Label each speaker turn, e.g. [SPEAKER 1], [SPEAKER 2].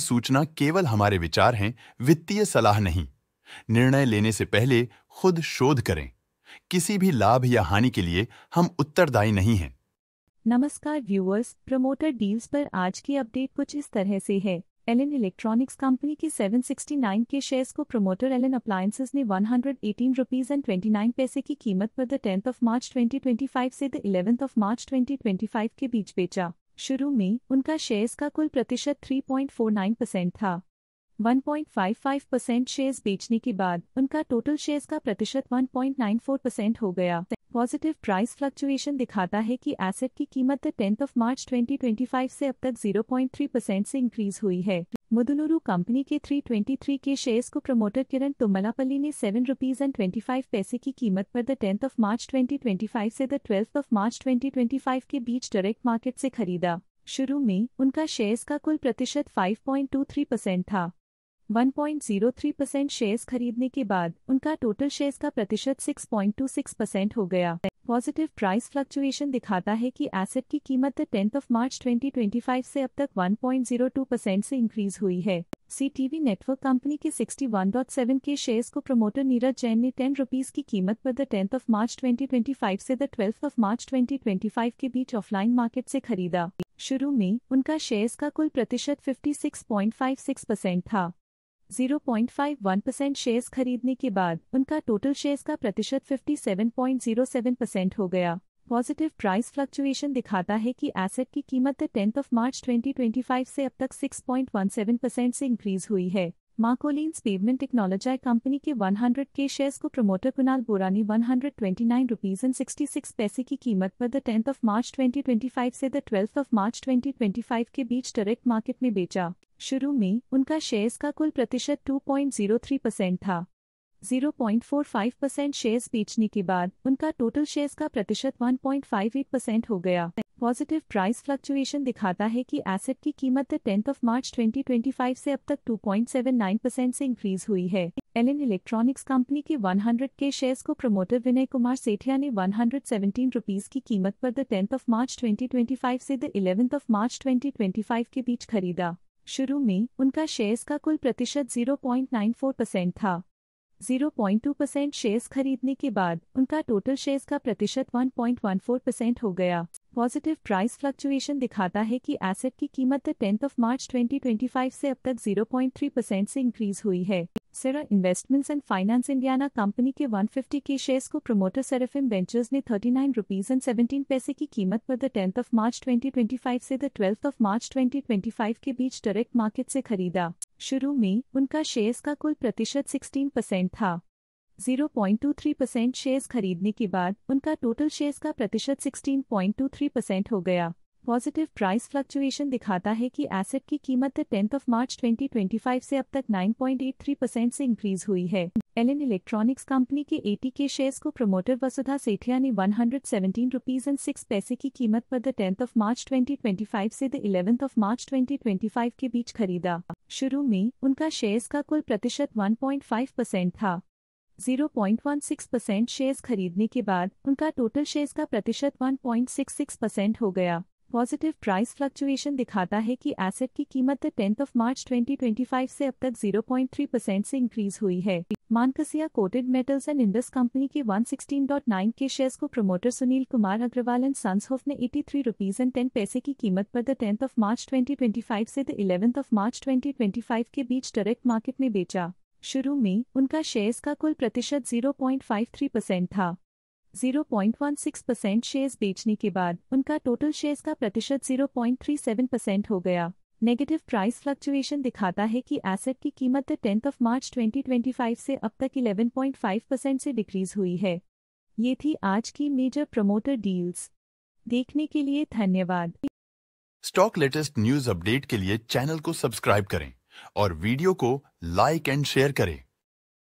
[SPEAKER 1] सूचना केवल हमारे विचार हैं, वित्तीय सलाह नहीं। निर्णय लेने से पहले खुद शोध करें। किसी भी लाभ या हानि के लिए हम उत्तरदायी नहीं हैं।
[SPEAKER 2] नमस्कार व्यूअर्स, प्रमोटर डील्स पर आज की अपडेट कुछ इस तरह से है। एलन इलेक्ट्रॉनिक्स कंपनी के 769 के शेयर्स को प्रमोटर एलन अप्लायंसेस ने 118 रुपीज एंड 29 पैसे की कीमत पर द 10th ऑफ मार्च 2025 से द 11th ऑफ मार्च 2025 के बीच बेचा। शुरू में उनका शेयर्स का कुल प्रतिशत 3.49% था। 1.55% शेयर्स बेचने के बाद उनका टोटल शेयर्स का प्रतिशत 1.94% हो गया। पॉजिटिव प्राइस फ्लक्चुएशन दिखाता है कि एसेट की कीमत 10th ऑफ मार्च 2025 से अब तक 0.3% से इंक्रीज हुई है। मुदुनुरू कंपनी के 323 के शेयर्स को प्रमोटर किरण तुम्मलापल्ली ने 7 रुपीज एंड 25 पैसे की कीमत पर द 10th ऑफ मार्च 2025 से द 12th ऑफ मार्च 2025 के बीच डायरेक्ट मार्केट से खरीदा। शुरू में उनका शेयर्स का कुल प्रतिशत 5.23% था। 1.03% शेयर्स खरीदने के बाद उनका टोटल शेयर्स का प्रतिशत 6.26% हो गया। पॉजिटिव प्राइस फ्लक्चुएशन दिखाता है कि एसेट की कीमत 10th ऑफ मार्च 2025 से अब तक 1.02% से इंक्रीज हुई है। CTV नेटवर्क कंपनी के 61.7 के शेयर्स को प्रमोटर नीरज जैन ने 10 रुपीज की कीमत पर द 10th ऑफ मार्च 2025 से द 12th ऑफ मार्च 2025 के बीच ऑफलाइन मार्केट से खरीदा। शुरू में उनका शेयर्स का कुल प्रतिशत 56.56% था। 0.51% शेयर्स खरीदने के बाद उनका टोटल शेयर्स का प्रतिशत 57.07% हो गया। पॉजिटिव प्राइस फ्लक्चुएशन दिखाता है कि एसेट की कीमत 10th ऑफ मार्च 2025 से अब तक 6.17% से इंक्रीज हुई है। मार्कोलिन्स पेवमेंट टेक्नोलॉजी कंपनी के 100 के शेयर्स को प्रमोटर कुणाल बोरा ने 129 रुपीज एंड 66 पैसे की कीमत पर द 10th ऑफ मार्च 2025 से द 12th ऑफ मार्च 2025 के बीच डायरेक्ट मार्केट में बेचा। शुरू में उनका शेयर्स का कुल प्रतिशत 2.03% था। 0.45% शेयर्स बेचने के बाद उनका टोटल शेयर्स का प्रतिशत 1.58% हो गया। पॉजिटिव प्राइस फ्लक्चुएशन दिखाता है कि एसेट की कीमत 10th ऑफ मार्च 2025 से अब तक 2.79% से इंक्रीज हुई है। एलन इलेक्ट्रॉनिक्स कंपनी के 100 के शेयर्स को प्रमोटर विनय कुमार सेठिया ने 117 रुपीज की कीमत पर द 10th ऑफ मार्च 2025 से द 11th ऑफ मार्च 2025 के बीच खरीदा। शुरू में उनका शेयर्स का कुल प्रतिशत 0.94% था। 0.2% शेयर्स खरीदने के बाद उनका टोटल शेयर्स का प्रतिशत 1.14% हो गया। पॉजिटिव प्राइस फ्लक्चुएशन दिखाता है कि एसेट की कीमत 10th ऑफ मार्च 2025 से अब तक 0.3% से इंक्रीज हुई है। Sera investments and finance Indiana company के 150 के शेयर्स को प्रमोटर सेराफिम वेंचर्स ने 39 रुपीज एंड 17 पैसे की कीमत पर द 10th ऑफ मार्च 2025 से द 12th ऑफ मार्च 2025 के बीच डायरेक्ट मार्केट से खरीदा। शुरू में उनका शेयर्स का कुल प्रतिशत 16% था। 0.23% शेयर्स खरीदने के बाद उनका टोटल शेयर्स का प्रतिशत 16.23% हो गया। पॉजिटिव प्राइस फ्लक्चुएशन दिखाता है कि एसेट की कीमत 10th ऑफ मार्च 2025 से अब तक 9.83% से इंक्रीज हुई है। एलन इलेक्ट्रॉनिक्स कंपनी के 80 के शेयर्स को प्रमोटर वसुधा सेठिया ने 117 रुपीज एंड 6 पैसे की कीमत पर द 10th ऑफ मार्च 2025 से द 11th ऑफ मार्च 2025 के बीच खरीदा। शुरू में उनका शेयर्स का कुल प्रतिशत 1.5% था। 0.16% शेयर्स खरीदने के बाद उनका टोटल शेयर्स का प्रतिशत 1.66% हो गया। पॉजिटिव प्राइस फ्लक्चुएशन दिखाता है कि एसेट की कीमत 10th ऑफ मार्च 2025 से अब तक 0.3% से इंक्रीज हुई है। Manaksia coated metals and Indus company के 116.9 के शेयर्स को promoter Sunil Kumar Agarwal and sons ने 83 रुपीज एंड 10 पैसे की कीमत पर द 10th ऑफ मार्च 2025 से द 11th ऑफ मार्च 2025 के बीच डायरेक्ट मार्केट में बेचा। शुरू में उनका शेयर्स का कुल प्रतिशत 0.53% था। 0.16% शेयर्स बेचने के बाद उनका टोटल शेयर्स का प्रतिशत 0.37% हो गया। नेगेटिव प्राइस फ्लक्चुएशन दिखाता है कि एसेट की कीमत 10th ऑफ मार्च 2025 से अब तक 11.5% से डिक्रीज हुई है। ये थी आज की मेजर प्रमोटर डील्स। देखने के लिए धन्यवाद।
[SPEAKER 1] स्टॉक लेटेस्ट न्यूज अपडेट के लिए चैनल को सब्सक्राइब करें और वीडियो को लाइक एंड शेयर करें।